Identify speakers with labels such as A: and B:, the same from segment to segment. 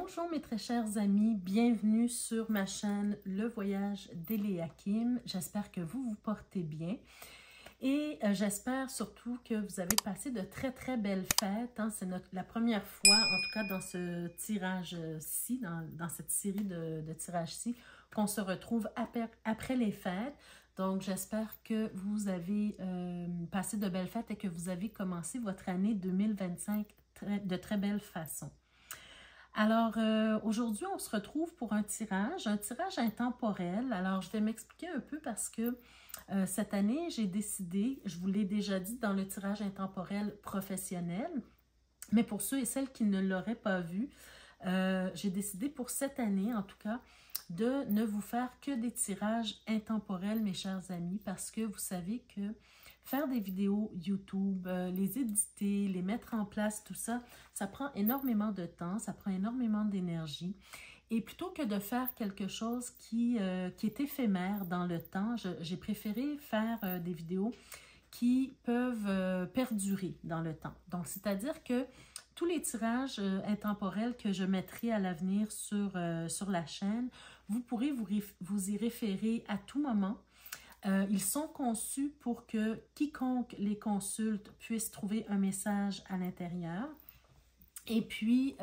A: Bonjour mes très chers amis, bienvenue sur ma chaîne Le Voyage d'Eliakim. J'espère que vous vous portez bien et j'espère surtout que vous avez passé de très belles fêtes. Hein. C'est la première fois, en tout cas dans ce tirage-ci, dans cette série de tirages-ci, qu'on se retrouve après les fêtes. Donc j'espère que vous avez passé de belles fêtes et que vous avez commencé votre année 2025 de très belle façon. Alors, aujourd'hui, on se retrouve pour un tirage intemporel. Alors, je vais m'expliquer un peu parce que cette année, j'ai décidé, je vous l'ai déjà dit dans le tirage intemporel professionnel, mais pour ceux et celles qui ne l'auraient pas vu, j'ai décidé pour cette année, en tout cas, de ne vous faire que des tirages intemporels, mes chers amis, parce que vous savez que faire des vidéos YouTube, les éditer, les mettre en place, tout ça, ça prend énormément de temps, ça prend énormément d'énergie. Et plutôt que de faire quelque chose qui est éphémère dans le temps, j'ai préféré faire des vidéos qui peuvent perdurer dans le temps. Donc, c'est-à-dire que tous les tirages intemporels que je mettrai à l'avenir sur la chaîne, vous pourrez vous y référer à tout moment. Ils sont conçus pour que quiconque les consulte puisse trouver un message à l'intérieur. Et puis,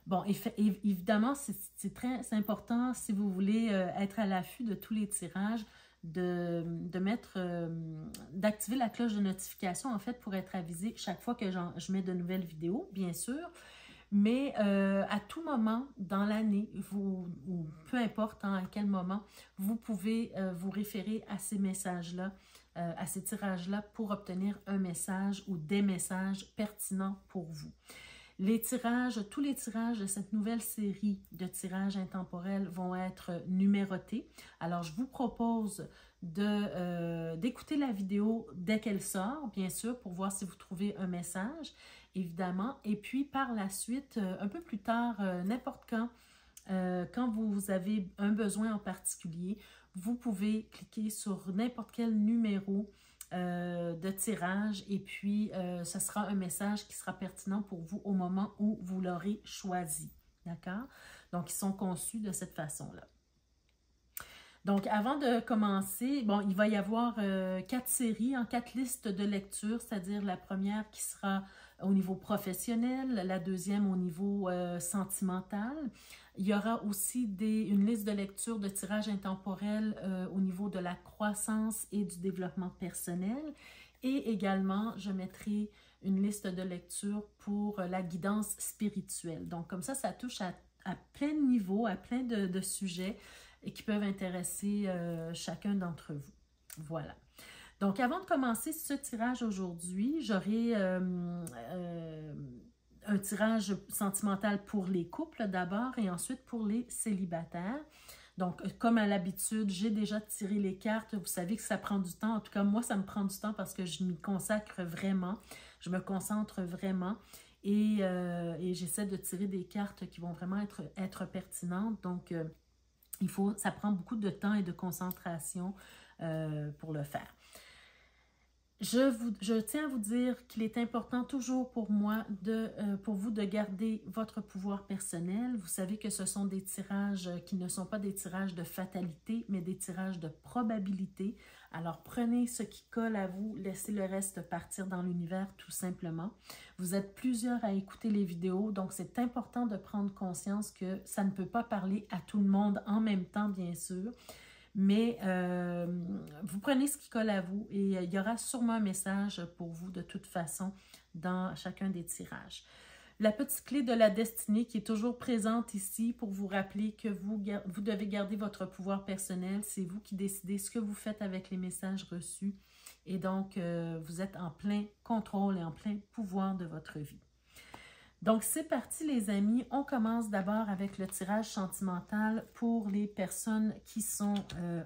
A: bon, évidemment, c'est très important si vous voulez être à l'affût de tous les tirages, d'activer la cloche de notification, en fait, pour être avisé chaque fois que je mets de nouvelles vidéos, bien sûr. Mais à tout moment dans l'année, ou peu importe à quel moment, vous pouvez vous référer à ces messages-là, à ces tirages-là pour obtenir un message ou des messages pertinents pour vous. Tous les tirages de cette nouvelle série de tirages intemporels vont être numérotés. Alors, je vous propose d'écouter la vidéo dès qu'elle sort, bien sûr, pour voir si vous trouvez un message, évidemment. Et puis, par la suite, un peu plus tard, n'importe quand vous avez un besoin en particulier, vous pouvez cliquer sur n'importe quel numéro de tirage et puis ce sera un message qui sera pertinent pour vous au moment où vous l'aurez choisi. D'accord? Donc, ils sont conçus de cette façon-là. Donc, avant de commencer, bon, il va y avoir 4 séries, 4 listes de lecture, c'est-à-dire la première qui sera au niveau professionnel, la deuxième au niveau sentimental. Il y aura aussi une liste de lecture de tirage intemporel au niveau de la croissance et du développement personnel. Et également, je mettrai une liste de lecture pour la guidance spirituelle. Donc, comme ça touche à plein de niveaux, à plein de sujets et qui peuvent intéresser chacun d'entre vous. Voilà. Donc, avant de commencer ce tirage aujourd'hui, j'aurai un tirage sentimental pour les couples d'abord et ensuite pour les célibataires. Donc, comme à l'habitude, j'ai déjà tiré les cartes. Vous savez que ça prend du temps. En tout cas, moi, ça me prend du temps parce que je m'y consacre vraiment. Je me concentre vraiment et j'essaie de tirer des cartes qui vont vraiment être pertinentes. Donc, ça prend beaucoup de temps et de concentration pour le faire. Je tiens à vous dire qu'il est important toujours pour moi, pour vous de garder votre pouvoir personnel. Vous savez que ce sont des tirages qui ne sont pas des tirages de fatalité, mais des tirages de probabilité. Alors prenez ce qui colle à vous, laissez le reste partir dans l'univers tout simplement. Vous êtes plusieurs à écouter les vidéos, donc c'est important de prendre conscience que ça ne peut pas parler à tout le monde en même temps, bien sûr. Mais vous prenez ce qui colle à vous et il y aura sûrement un message pour vous de toute façon dans chacun des tirages. La petite clé de la destinée qui est toujours présente ici pour vous rappeler que vous devez garder votre pouvoir personnel. C'est vous qui décidez ce que vous faites avec les messages reçus. Et donc, vous êtes en plein contrôle et en plein pouvoir de votre vie. Donc, c'est parti les amis. On commence d'abord avec le tirage sentimental pour les personnes qui sont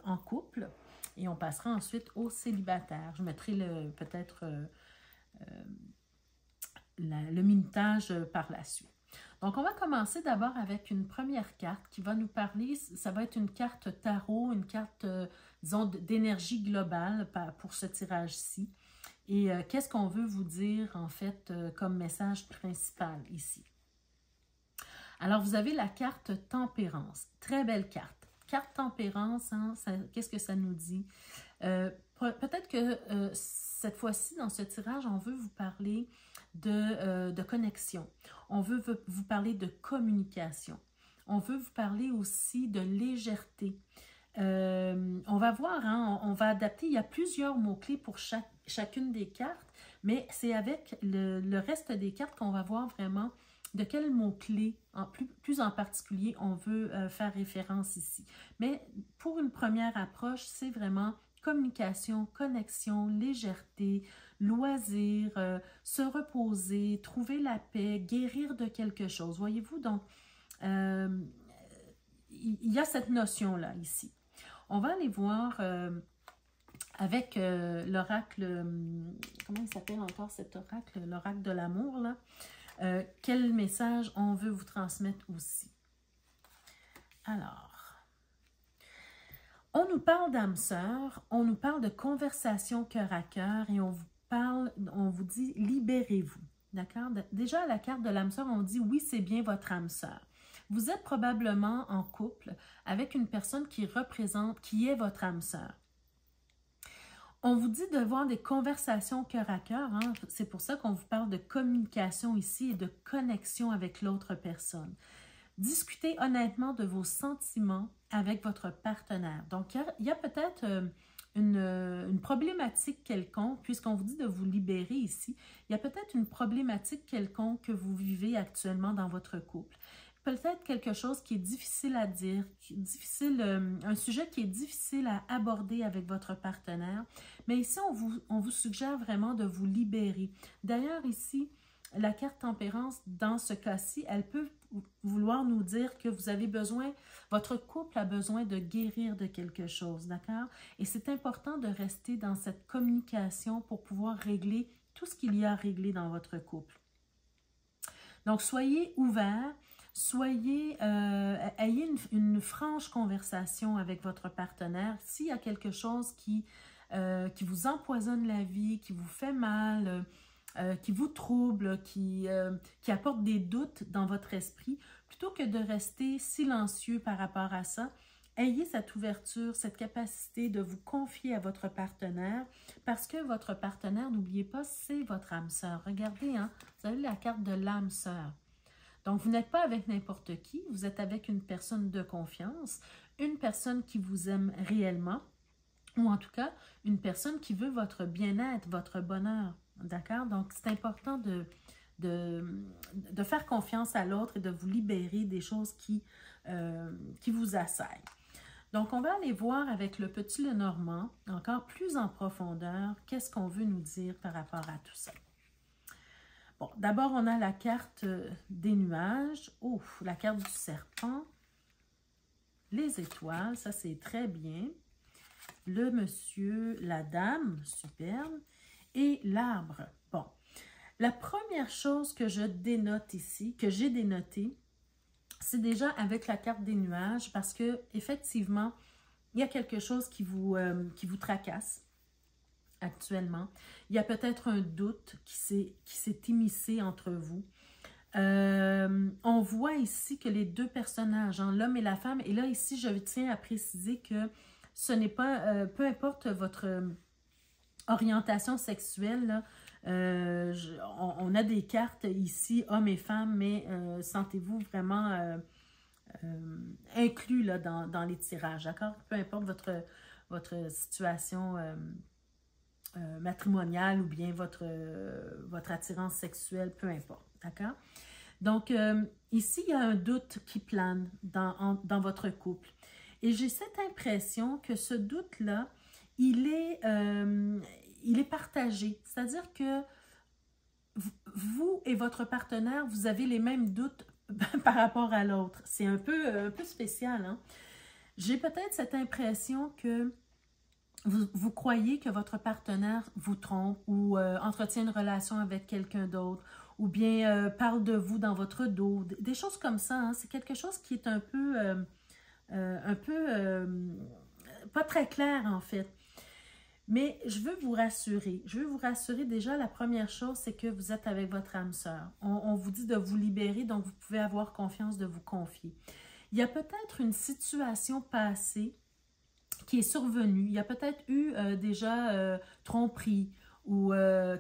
A: en couple. Et on passera ensuite aux célibataires. Je mettrai peut-être le minutage par la suite. Donc, on va commencer d'abord avec une première carte qui va nous parler, ça va être une carte tarot, une carte, disons, d'énergie globale pour ce tirage-ci. Et qu'est-ce qu'on veut vous dire, en fait, comme message principal ici? Alors, vous avez la carte Tempérance. Très belle carte. Carte Tempérance, hein, qu'est-ce que ça nous dit? Peut-être que cette fois-ci, dans ce tirage, on veut vous parler de connexion. On veut vous parler de communication. On veut vous parler aussi de légèreté. On va voir, hein, on va adapter. Il y a plusieurs mots-clés pour chacune des cartes, mais c'est avec le reste des cartes qu'on va voir vraiment de quels mots-clés, plus en particulier, on veut faire référence ici. Mais pour une première approche, c'est vraiment communication, connexion, légèreté, loisir, se reposer, trouver la paix, guérir de quelque chose. Voyez-vous, donc, il y a cette notion-là ici. On va aller voir avec l'oracle, comment il s'appelle encore cet oracle? L'oracle de l'amour, là. Quel message on veut vous transmettre aussi. Alors, on nous parle d'âme sœur, on nous parle de conversation cœur à cœur et on vous dit libérez-vous. D'accord? Déjà, à la carte de l'âme sœur, on dit oui, c'est bien votre âme sœur. Vous êtes probablement en couple avec une personne qui est votre âme sœur. On vous dit de voir des conversations cœur à cœur. Hein? C'est pour ça qu'on vous parle de communication ici et de connexion avec l'autre personne. Discutez honnêtement de vos sentiments avec votre partenaire. Donc, il y a peut-être une problématique quelconque, puisqu'on vous dit de vous libérer ici. Il y a peut-être une problématique quelconque que vous vivez actuellement dans votre couple. Peut-être quelque chose qui est difficile à dire, un sujet qui est difficile à aborder avec votre partenaire. Mais ici, on vous suggère vraiment de vous libérer. D'ailleurs, ici, la carte Tempérance, dans ce cas-ci, elle peut vouloir nous dire que vous avez besoin, votre couple a besoin de guérir de quelque chose, d'accord? Et c'est important de rester dans cette communication pour pouvoir régler tout ce qu'il y a à régler dans votre couple. Donc, soyez ouverts. Ayez une franche conversation avec votre partenaire. S'il y a quelque chose qui vous empoisonne la vie, qui vous fait mal, qui vous trouble, qui apporte des doutes dans votre esprit, plutôt que de rester silencieux par rapport à ça, ayez cette ouverture, cette capacité de vous confier à votre partenaire, parce que votre partenaire, n'oubliez pas, c'est votre âme sœur. Regardez, hein, vous avez la carte de l'âme sœur. Donc, vous n'êtes pas avec n'importe qui, vous êtes avec une personne de confiance, une personne qui vous aime réellement, ou en tout cas, une personne qui veut votre bien-être, votre bonheur, d'accord? Donc, c'est important de faire confiance à l'autre et de vous libérer des choses qui vous assaillent. Donc, on va aller voir avec le petit Lenormand, encore plus en profondeur, qu'est-ce qu'on veut nous dire par rapport à tout ça. Bon, d'abord, on a la carte des nuages, la carte du serpent, les étoiles, ça c'est très bien, le monsieur, la dame, superbe, et l'arbre. Bon, la première chose que je dénote ici, que j'ai dénotée, c'est déjà avec la carte des nuages, parce que effectivement, il y a quelque chose qui vous tracasse actuellement. Il y a peut-être un doute qui s'est immiscé entre vous. On voit ici que les deux personnages, hein, l'homme et la femme, et là ici je tiens à préciser que ce n'est pas, peu importe votre orientation sexuelle, là, on a des cartes ici, hommes et femmes, mais sentez-vous vraiment inclus là, dans les tirages, d'accord? Peu importe votre situation matrimoniale ou bien votre attirance sexuelle, peu importe, d'accord? Donc, ici, il y a un doute qui plane dans votre couple. Et j'ai cette impression que ce doute-là, il est partagé. C'est-à-dire que vous et votre partenaire, vous avez les mêmes doutes par rapport à l'autre. C'est un peu spécial, hein? J'ai peut-être cette impression que vous croyez que votre partenaire vous trompe ou entretient une relation avec quelqu'un d'autre ou bien parle de vous dans votre dos, des choses comme ça. Hein? C'est quelque chose qui est un peu pas très clair en fait. Mais je veux vous rassurer. Je veux vous rassurer déjà, la première chose, c'est que vous êtes avec votre âme sœur. On vous dit de vous libérer, donc vous pouvez avoir confiance de vous confier. Il y a peut-être une situation passée qui est survenue. Il y a peut-être eu déjà tromperie ou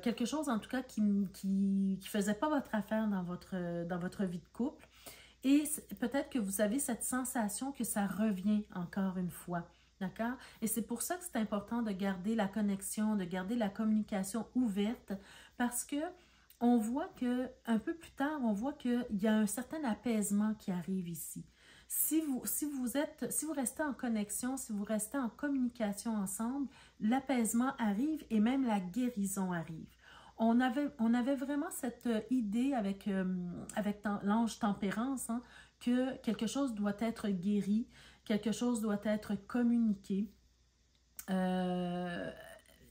A: quelque chose en tout cas qui faisait pas votre affaire dans votre vie de couple. Et peut-être que vous avez cette sensation que ça revient encore une fois. D'accord? Et c'est pour ça que c'est important de garder la connexion, de garder la communication ouverte parce que on voit que, un peu plus tard, on voit qu'il y a un certain apaisement qui arrive ici. Si vous restez en connexion, si vous restez en communication ensemble, l'apaisement arrive et même la guérison arrive. On avait vraiment cette idée avec l'ange Tempérance, hein, que quelque chose doit être guéri, quelque chose doit être communiqué. Il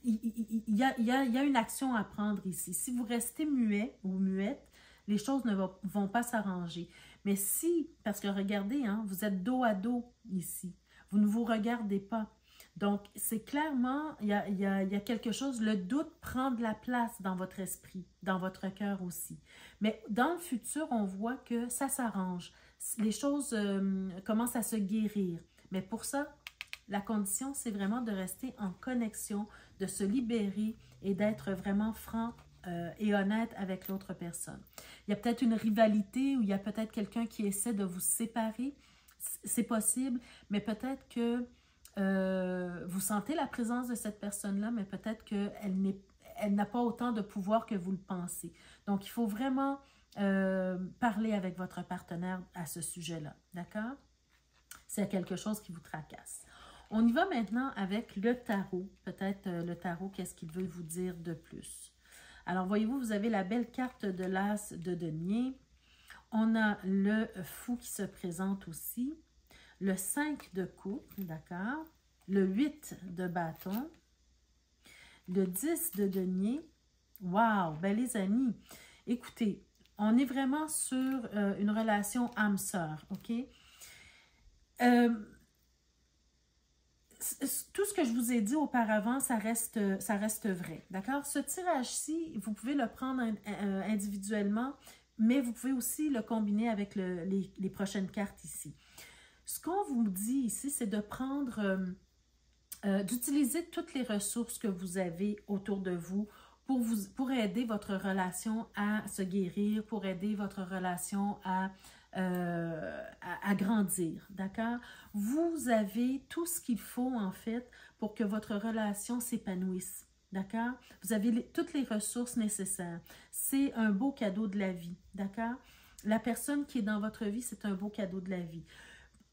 A: y a une action à prendre ici. Si vous restez muet ou muette, les choses ne vont pas s'arranger. Mais si, parce que regardez, hein, vous êtes dos à dos ici, vous ne vous regardez pas. Donc, c'est clairement, il y a quelque chose, le doute prend de la place dans votre esprit, dans votre cœur aussi. Mais dans le futur, on voit que ça s'arrange. Les choses commencent à se guérir. Mais pour ça, la condition, c'est vraiment de rester en connexion, de se libérer et d'être vraiment franc et honnête avec l'autre personne. Il y a peut-être une rivalité ou il y a peut-être quelqu'un qui essaie de vous séparer. C'est possible, mais peut-être que vous sentez la présence de cette personne-là, mais peut-être qu'elle n'a pas autant de pouvoir que vous le pensez. Donc, il faut vraiment parler avec votre partenaire à ce sujet-là, d'accord? C'est quelque chose qui vous tracasse. On y va maintenant avec le tarot. Peut-être le tarot, qu'est-ce qu'il veut vous dire de plus? Alors, voyez-vous, vous avez la belle carte de l'As de denier. On a le fou qui se présente aussi. Le 5 de coupe, d'accord? Le 8 de bâton. Le 10 de denier. Wow! Ben les amis, écoutez, on est vraiment sur une relation âme-sœur, OK? Tout ce que je vous ai dit auparavant, ça reste vrai, d'accord? Ce tirage-ci, vous pouvez le prendre individuellement, mais vous pouvez aussi le combiner avec les prochaines cartes ici. Ce qu'on vous dit ici, c'est de prendre, d'utiliser toutes les ressources que vous avez autour de vous pour aider votre relation à se guérir, pour aider votre relation à grandir, d'accord? Vous avez tout ce qu'il faut, en fait, pour que votre relation s'épanouisse, d'accord? Vous avez toutes les ressources nécessaires. C'est un beau cadeau de la vie, d'accord? La personne qui est dans votre vie, c'est un beau cadeau de la vie.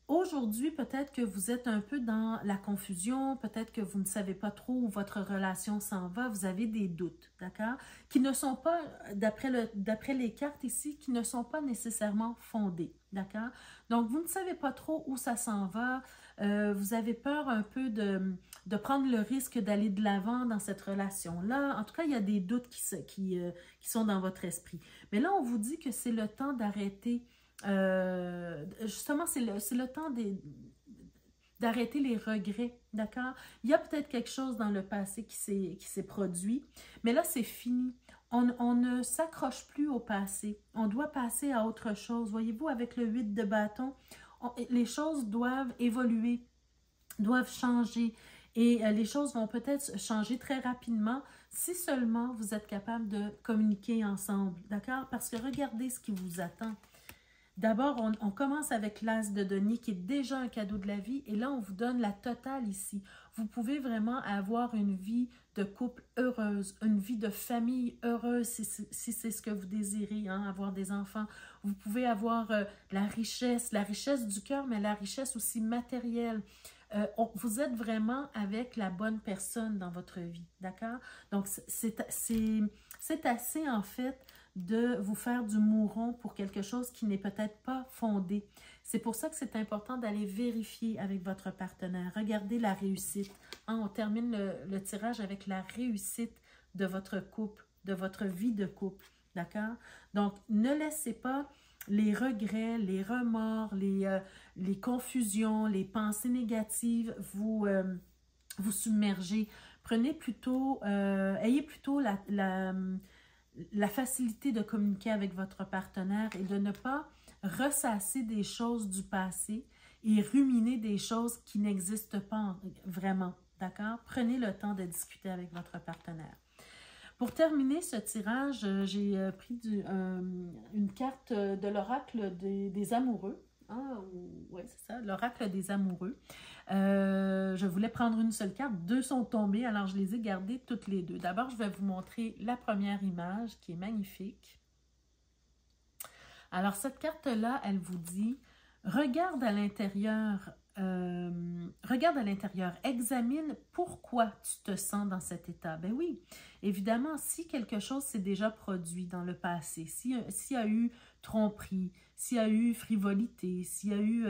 A: Aujourd'hui, peut-être que vous êtes un peu dans la confusion, peut-être que vous ne savez pas trop où votre relation s'en va, vous avez des doutes, d'accord? Qui ne sont pas, d'après les cartes ici, qui ne sont pas nécessairement fondés, d'accord? Donc, vous ne savez pas trop où ça s'en va, vous avez peur un peu de prendre le risque d'aller de l'avant dans cette relation-là. En tout cas, il y a des doutes qui sont dans votre esprit. Mais là, on vous dit que c'est le temps d'arrêter. Justement, c'est le temps d'arrêter les regrets, d'accord? Il y a peut-être quelque chose dans le passé qui s'est produit, mais là, c'est fini. On ne s'accroche plus au passé. On doit passer à autre chose. Voyez-vous, avec le 8 de bâton, les choses doivent évoluer, doivent changer. Et les choses vont peut-être changer très rapidement si seulement vous êtes capable de communiquer ensemble, d'accord? Parce que regardez ce qui vous attend. D'abord, on commence avec l'As de denier qui est déjà un cadeau de la vie et là, on vous donne la totale ici. Vous pouvez vraiment avoir une vie de couple heureuse, une vie de famille heureuse si c'est ce que vous désirez, hein, avoir des enfants. Vous pouvez avoir la richesse du cœur, mais la richesse aussi matérielle. Vous êtes vraiment avec la bonne personne dans votre vie, d'accord? Donc, c'est assez, en fait, de vous faire du mouron pour quelque chose qui n'est peut-être pas fondé. C'est pour ça que c'est important d'aller vérifier avec votre partenaire. Regardez la réussite. Hein, on termine le tirage avec la réussite de votre couple, de votre vie de couple. D'accord? Donc, ne laissez pas les regrets, les remords, les confusions, les pensées négatives vous submerger. Prenez plutôt, ayez plutôt la facilité de communiquer avec votre partenaire et de ne pas ressasser des choses du passé et ruminer des choses qui n'existent pas vraiment, d'accord? Prenez le temps de discuter avec votre partenaire. Pour terminer ce tirage, j'ai pris une carte de l'oracle des amoureux. Oui, c'est ça, l'oracle des amoureux. Je voulais prendre une seule carte, deux sont tombées, alors je les ai gardées toutes les deux. D'abord, je vais vous montrer la première image qui est magnifique. Alors, cette carte-là, elle vous dit, regarde à l'intérieur, examine pourquoi tu te sens dans cet état. Ben oui, évidemment, si quelque chose s'est déjà produit dans le passé, s'il y a eu tromperie, s'il y a eu frivolité, s'il y a eu,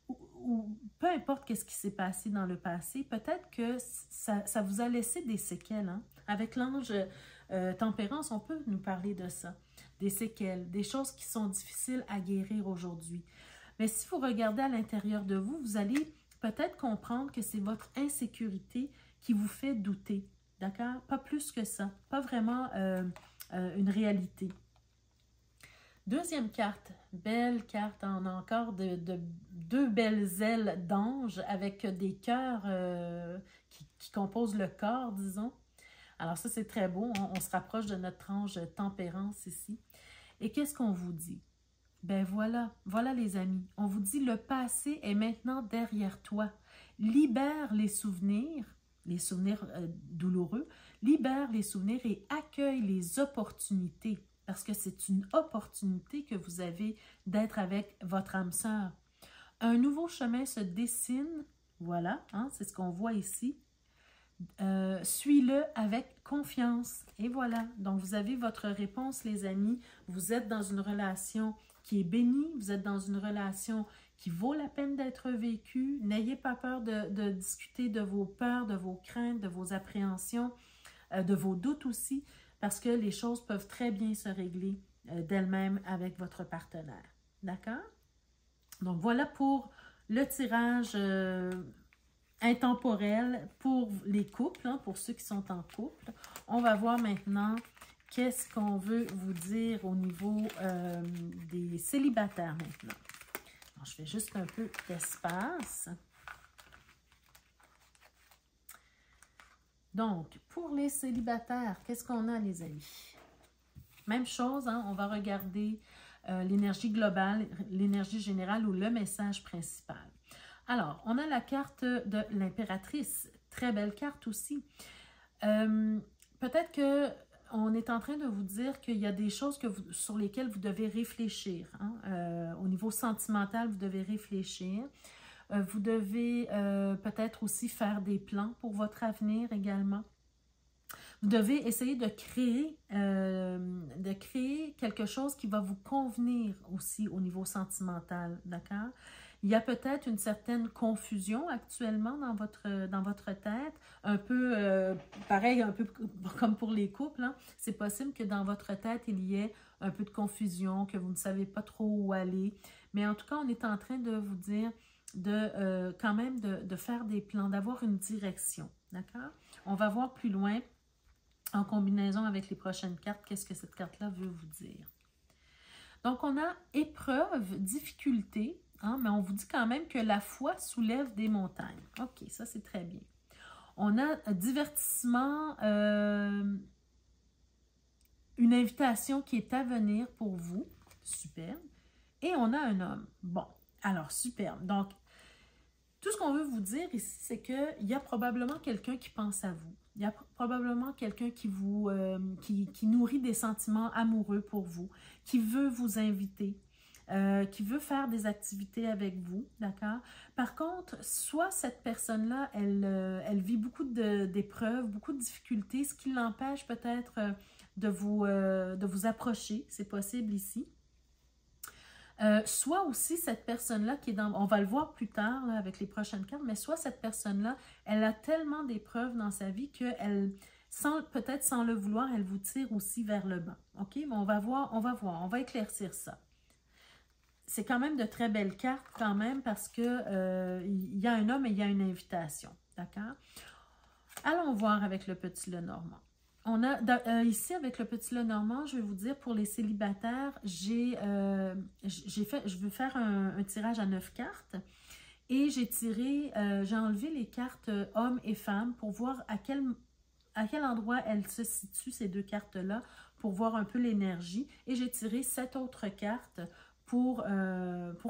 A: ou peu importe qu'est-ce qui s'est passé dans le passé, peut-être que ça vous a laissé des séquelles. Hein? Avec l'ange Tempérance, on peut nous parler de ça. Des séquelles, des choses qui sont difficiles à guérir aujourd'hui. Mais si vous regardez à l'intérieur de vous, vous allez peut-être comprendre que c'est votre insécurité qui vous fait douter, d'accord? Pas plus que ça, pas vraiment une réalité. Deuxième carte, belle carte, on a encore deux belles ailes d'ange avec des cœurs qui composent le corps, disons. Alors ça, c'est très beau, on se rapproche de notre ange Tempérance ici. Et qu'est-ce qu'on vous dit? Ben voilà les amis, on vous dit le passé est maintenant derrière toi. Libère les souvenirs douloureux, libère les souvenirs et accueille les opportunités. Parce que c'est une opportunité que vous avez d'être avec votre âme sœur. Un nouveau chemin se dessine, voilà, hein, c'est ce qu'on voit ici. Suis-le avec confiance. Et voilà, donc vous avez votre réponse les amis. Vous êtes dans une relation qui est bénie, vous êtes dans une relation qui vaut la peine d'être vécue. N'ayez pas peur de discuter de vos peurs, de vos craintes, de vos appréhensions, de vos doutes aussi, parce que les choses peuvent très bien se régler d'elles-mêmes avec votre partenaire. D'accord? Donc voilà pour le tirage intemporel pour les couples, hein, pour ceux qui sont en couple. On va voir maintenant qu'est-ce qu'on veut vous dire au niveau des célibataires maintenant. Alors, je fais juste un peu d'espace. Donc, pour les célibataires, qu'est-ce qu'on a les amis? Même chose, hein, on va regarder l'énergie globale, l'énergie générale ou le message principal. Alors, on a la carte de l'impératrice, très belle carte aussi. Peut-être qu'on est en train de vous dire qu'il y a des choses sur lesquelles vous devez réfléchir. Hein? Au niveau sentimental, vous devez réfléchir. Vous devez peut-être aussi faire des plans pour votre avenir également. Vous devez essayer de créer quelque chose qui va vous convenir aussi au niveau sentimental, d'accord? Il y a peut-être une certaine confusion actuellement dans votre tête, un peu pareil, un peu comme pour les couples. Hein? C'est possible que dans votre tête, il y ait un peu de confusion, que vous ne savez pas trop où aller. Mais en tout cas, on est en train de vous dire quand même de faire des plans, d'avoir une direction. D'accord? On va voir plus loin, en combinaison avec les prochaines cartes, qu'est-ce que cette carte-là veut vous dire. Donc, on a épreuve, difficulté, hein, mais on vous dit quand même que la foi soulève des montagnes. OK, ça, c'est très bien. On a divertissement, une invitation qui est à venir pour vous. Superbe. Et on a un homme. Bon, alors, superbe. Donc, tout ce qu'on veut vous dire ici, c'est qu'il y a probablement quelqu'un qui pense à vous. Il y a probablement quelqu'un qui nourrit des sentiments amoureux pour vous, qui veut vous inviter, qui veut faire des activités avec vous, d'accord? Par contre, soit cette personne-là, elle vit beaucoup d'épreuves, beaucoup de difficultés, ce qui l'empêche peut-être de vous approcher, c'est possible ici. Soit aussi cette personne-là qui est dans... On va le voir plus tard là, avec les prochaines cartes, mais soit cette personne-là, elle a tellement d'épreuves dans sa vie qu'elle, peut-être sans le vouloir, elle vous tire aussi vers le bas. OK? Mais on va voir, on va éclaircir ça. C'est quand même de très belles cartes quand même parce que il y a un homme et il y a une invitation. D'accord? Allons voir avec le petit Lenormand. On a ici avec le petit Lenormand, je vais vous dire pour les célibataires, je veux faire un tirage à 9 cartes et j'ai enlevé les cartes hommes et femmes pour voir à quel endroit elles se situent ces deux cartes-là pour voir un peu l'énergie et j'ai tiré 7 autres cartes pour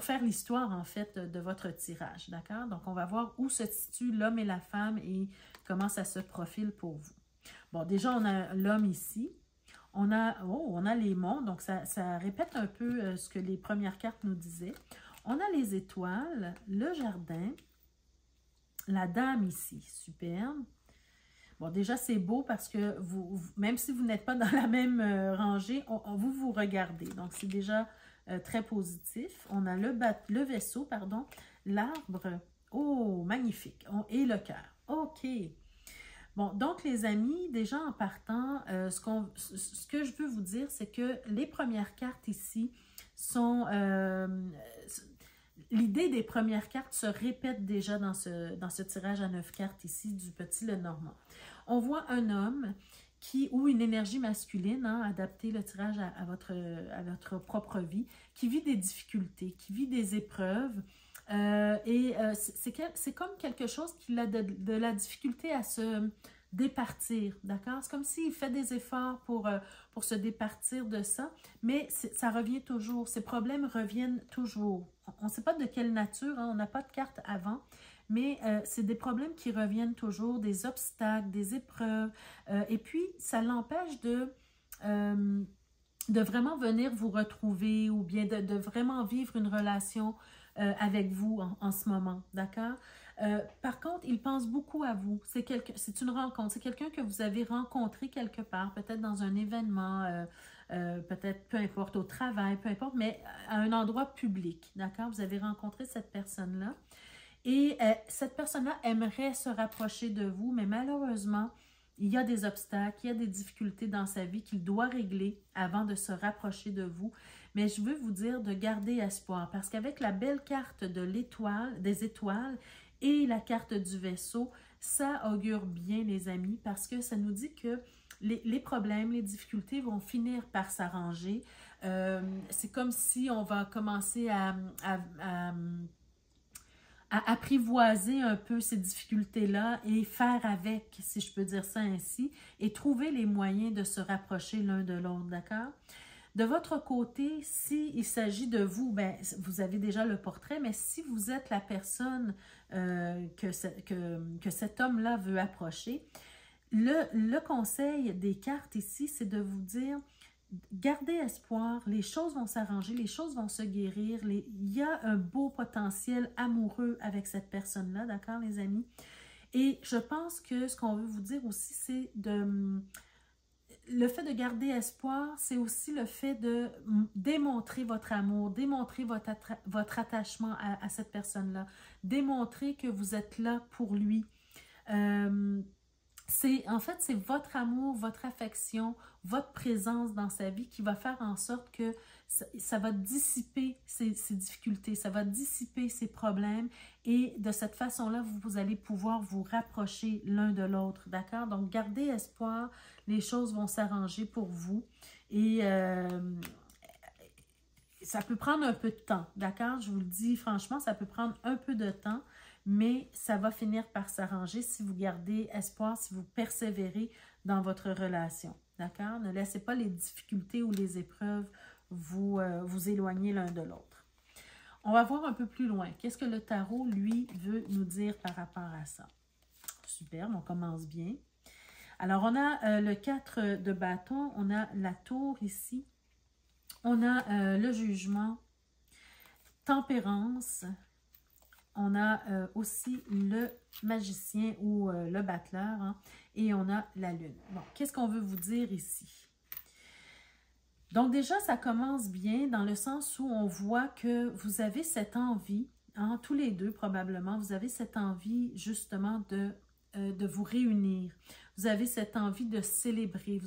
A: faire l'histoire en fait de votre tirage, d'accord? Donc on va voir où se situe l'homme et la femme et comment ça se profile pour vous. Bon, déjà, on a l'homme ici. On a les monts, donc ça répète un peu ce que les premières cartes nous disaient. On a les étoiles, le jardin, la dame ici, superbe. Bon, déjà, c'est beau parce que même si vous n'êtes pas dans la même rangée, vous regardez. Donc, c'est déjà très positif. On a le vaisseau, pardon, l'arbre. Oh, magnifique. Et le cœur. OK. Bon, donc les amis, déjà en partant, ce que je veux vous dire, c'est que les premières cartes ici sont... l'idée des premières cartes se répète déjà dans ce tirage à 9 cartes ici du petit Lenormand. On voit un homme ou une énergie masculine, adapter le tirage à votre propre vie, qui vit des difficultés, qui vit des épreuves, c'est comme quelque chose qui a de la difficulté à se départir, d'accord? C'est comme s'il fait des efforts pour se départir de ça, mais ça revient toujours, ces problèmes reviennent toujours. On ne sait pas de quelle nature, on n'a pas de carte avant, mais c'est des problèmes qui reviennent toujours, des obstacles, des épreuves, et puis ça l'empêche de vraiment venir vous retrouver ou bien de vraiment vivre une relation avec vous en ce moment, d'accord? Par contre, il pense beaucoup à vous. C'est une rencontre, c'est quelqu'un que vous avez rencontré quelque part, peut-être dans un événement, peut-être, peu importe, au travail, peu importe, mais à un endroit public, d'accord? Vous avez rencontré cette personne-là et cette personne-là aimerait se rapprocher de vous, mais malheureusement, il y a des obstacles, il y a des difficultés dans sa vie qu'il doit régler avant de se rapprocher de vous. Mais je veux vous dire de garder espoir parce qu'avec la belle carte de des étoiles et la carte du vaisseau, ça augure bien les amis parce que ça nous dit que les problèmes, les difficultés vont finir par s'arranger. C'est comme si on va commencer à apprivoiser un peu ces difficultés-là et faire avec, si je peux dire ça ainsi, et trouver les moyens de se rapprocher l'un de l'autre, d'accord? De votre côté, s'il s'agit de vous, ben, vous avez déjà le portrait, mais si vous êtes la personne que cet homme-là veut approcher, le conseil des cartes ici, c'est de vous dire... Gardez espoir, les choses vont s'arranger, les choses vont se guérir. Il y a un beau potentiel amoureux avec cette personne-là, d'accord les amis? Et je pense que ce qu'on veut vous dire aussi, c'est le fait de garder espoir, c'est aussi le fait de démontrer votre amour, démontrer votre attachement à cette personne-là, démontrer que vous êtes là pour lui. En fait, c'est votre amour, votre affection, votre présence dans sa vie qui va faire en sorte que ça va dissiper ces difficultés, ça va dissiper ces problèmes et de cette façon-là, vous allez pouvoir vous rapprocher l'un de l'autre, d'accord? Donc, gardez espoir, les choses vont s'arranger pour vous et ça peut prendre un peu de temps, d'accord? Je vous le dis franchement, ça peut prendre un peu de temps, mais ça va finir par s'arranger si vous gardez espoir, si vous persévérez dans votre relation, d'accord? Ne laissez pas les difficultés ou les épreuves vous éloigner l'un de l'autre. On va voir un peu plus loin. Qu'est-ce que le tarot, lui, veut nous dire par rapport à ça? Superbe, on commence bien. Alors, on a le 4 de bâton, on a la tour ici, on a le jugement, tempérance, on a aussi le magicien ou le battleur, hein, et on a la lune. Bon, qu'est-ce qu'on veut vous dire ici? Donc déjà, ça commence bien dans le sens où on voit que vous avez cette envie, hein, tous les deux probablement, vous avez cette envie justement de vous réunir. Vous avez cette envie de célébrer,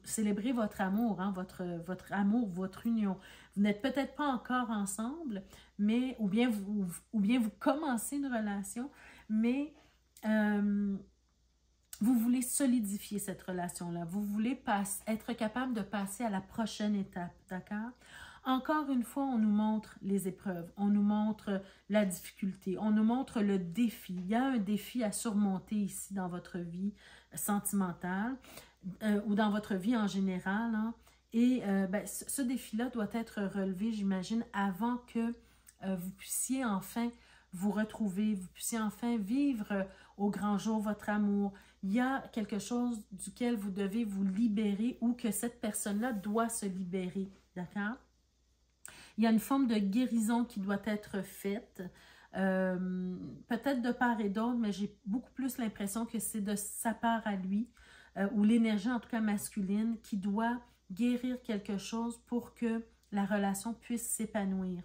A: célébrer votre amour, hein, votre amour, votre union. Vous n'êtes peut-être pas encore ensemble, mais ou bien vous commencez une relation, mais Vous voulez solidifier cette relation-là. Vous voulez être capable de passer à la prochaine étape, d'accord? Encore une fois, on nous montre les épreuves, on nous montre la difficulté, on nous montre le défi. Il y a un défi à surmonter ici dans votre vie sentimentale ou dans votre vie en général. Hein. Et ce défi-là doit être relevé, j'imagine, avant que vous puissiez enfin vous retrouver, vous puissiez enfin vivre au grand jour votre amour. Il y a quelque chose duquel vous devez vous libérer ou que cette personne-là doit se libérer, d'accord? Il y a une forme de guérison qui doit être faite, peut-être de part et d'autre, mais j'ai beaucoup plus l'impression que c'est de sa part à lui, ou l'énergie en tout cas masculine, qui doit guérir quelque chose pour que la relation puisse s'épanouir.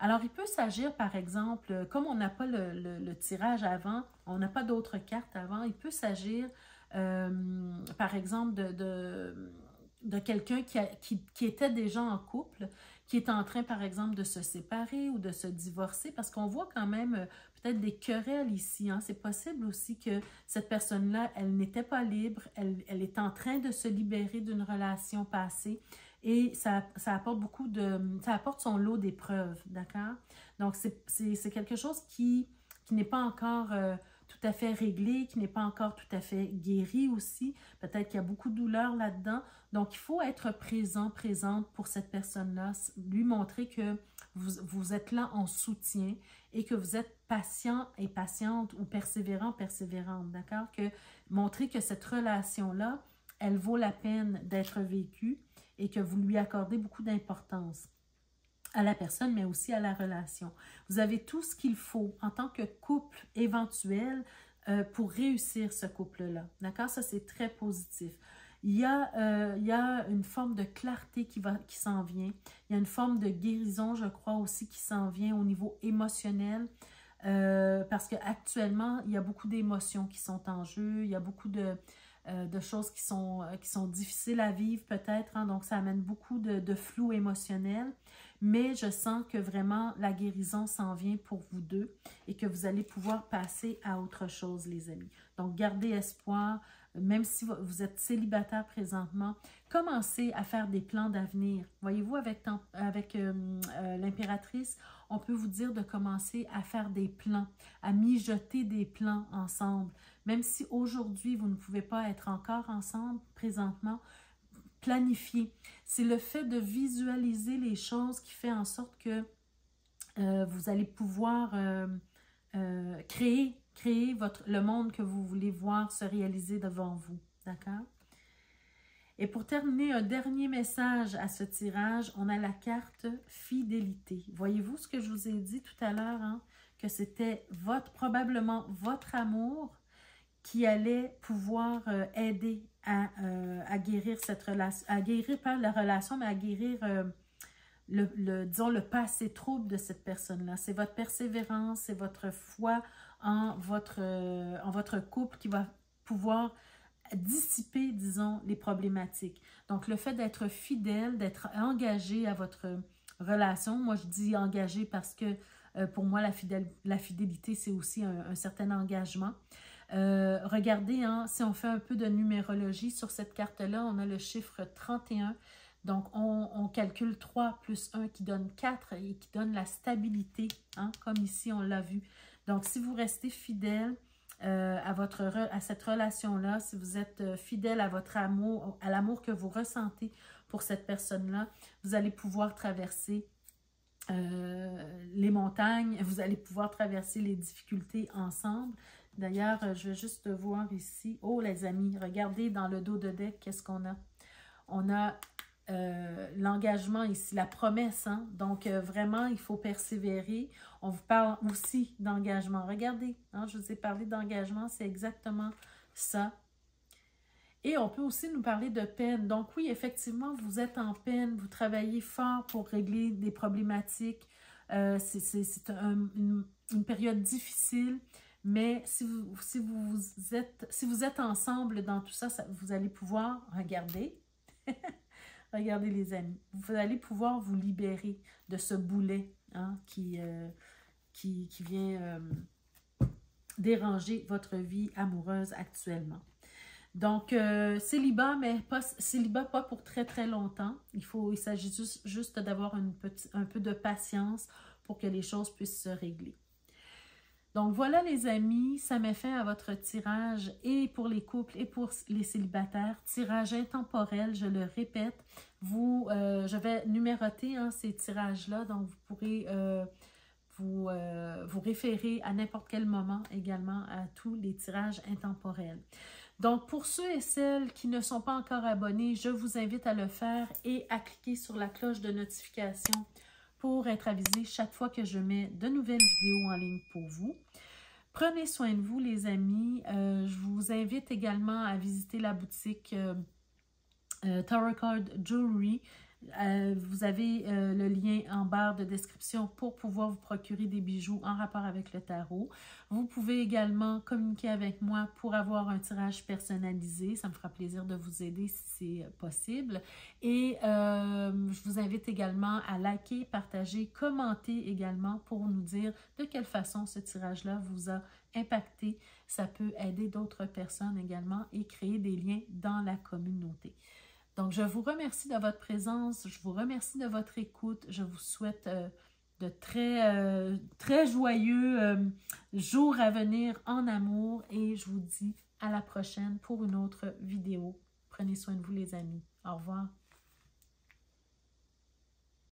A: Alors, il peut s'agir, par exemple, comme on n'a pas le tirage avant, on n'a pas d'autres cartes avant, il peut s'agir, par exemple, de quelqu'un qui était déjà en couple, qui est en train, par exemple, de se séparer ou de se divorcer, parce qu'on voit quand même peut-être des querelles ici. Hein. C'est possible aussi que cette personne-là, elle n'était pas libre, elle est en train de se libérer d'une relation passée, et ça apporte ça apporte son lot d'épreuves, d'accord? Donc, c'est quelque chose qui n'est pas encore tout à fait réglé, qui n'est pas encore tout à fait guéri aussi. Peut-être qu'il y a beaucoup de douleur là-dedans. Donc, il faut être présente pour cette personne-là, lui montrer que vous êtes là en soutien et que vous êtes patient et patiente ou persévérante, d'accord? Montrer que cette relation-là, elle vaut la peine d'être vécue et que vous lui accordez beaucoup d'importance à la personne, mais aussi à la relation. Vous avez tout ce qu'il faut en tant que couple éventuel pour réussir ce couple-là. D'accord? Ça, c'est très positif. Il y a une forme de clarté qui s'en vient. Il y a une forme de guérison, je crois aussi, qui s'en vient au niveau émotionnel. Parce qu'actuellement, il y a beaucoup d'émotions qui sont en jeu. Il y a beaucoup de choses qui sont difficiles à vivre peut-être. Hein, donc, ça amène beaucoup de flou émotionnel. Mais je sens que vraiment la guérison s'en vient pour vous deux et que vous allez pouvoir passer à autre chose, les amis. Donc, gardez espoir, même si vous êtes célibataire présentement, commencez à faire des plans d'avenir. Voyez-vous, avec l'impératrice, on peut vous dire de commencer à faire des plans, à mijoter des plans ensemble. Même si aujourd'hui, vous ne pouvez pas être encore ensemble présentement, planifier. C'est le fait de visualiser les choses qui fait en sorte que vous allez pouvoir créer le monde que vous voulez voir se réaliser devant vous. D'accord? Et pour terminer, un dernier message à ce tirage, on a la carte fidélité. Voyez-vous ce que je vous ai dit tout à l'heure, hein? Que c'était probablement votre amour qui allait pouvoir aider à guérir cette relation, à guérir pas la relation, mais à guérir disons, le passé trouble de cette personne-là. C'est votre persévérance, c'est votre foi en votre couple qui va pouvoir dissiper, disons, les problématiques. Donc, le fait d'être fidèle, d'être engagé à votre relation, moi je dis engagé parce que pour moi, la fidélité, c'est aussi un certain engagement. Regardez, hein, si on fait un peu de numérologie, sur cette carte-là, on a le chiffre 31. Donc, on calcule 3 plus 1 qui donne 4 et qui donne la stabilité, hein, comme ici, on l'a vu. Donc, si vous restez fidèle à cette relation-là, si vous êtes fidèle à votre amour, à l'amour que vous ressentez pour cette personne-là, vous allez pouvoir traverser les montagnes, vous allez pouvoir traverser les difficultés ensemble. D'ailleurs, je vais juste voir ici. Oh, les amis, regardez dans le dos de deck, qu'est-ce qu'on a? On a l'engagement ici, la promesse. Hein? Donc, vraiment, il faut persévérer. On vous parle aussi d'engagement. Regardez, hein, je vous ai parlé d'engagement, c'est exactement ça. Et on peut aussi nous parler de peine. Donc oui, effectivement, vous êtes en peine, vous travaillez fort pour régler des problématiques. C'est une période difficile, mais si vous êtes ensemble dans tout ça, vous allez pouvoir, regardez, regardez les amis, vous allez pouvoir vous libérer de ce boulet hein, qui vient déranger votre vie amoureuse actuellement. Donc, célibat, mais pas célibat pas pour très très longtemps. Il s'agit juste d'avoir un peu de patience pour que les choses puissent se régler. Donc voilà les amis, ça met fin à votre tirage et pour les couples et pour les célibataires. Tirage intemporel, je le répète. Je vais numéroter ces tirages-là, donc vous pourrez vous référer à n'importe quel moment également à tous les tirages intemporels. Donc, pour ceux et celles qui ne sont pas encore abonnés, je vous invite à le faire et à cliquer sur la cloche de notification pour être avisé chaque fois que je mets de nouvelles vidéos en ligne pour vous. Prenez soin de vous, les amis. Je vous invite également à visiter la boutique Tarot Card Jewelry. Vous avez le lien en barre de description pour pouvoir vous procurer des bijoux en rapport avec le tarot. Vous pouvez également communiquer avec moi pour avoir un tirage personnalisé. Ça me fera plaisir de vous aider si c'est possible. Et je vous invite également à liker, partager, commenter également pour nous dire de quelle façon ce tirage-là vous a impacté. Ça peut aider d'autres personnes également et créer des liens dans la communauté. Donc, je vous remercie de votre présence, je vous remercie de votre écoute, je vous souhaite de très joyeux jours à venir en amour et je vous dis à la prochaine pour une autre vidéo. Prenez soin de vous les amis. Au revoir.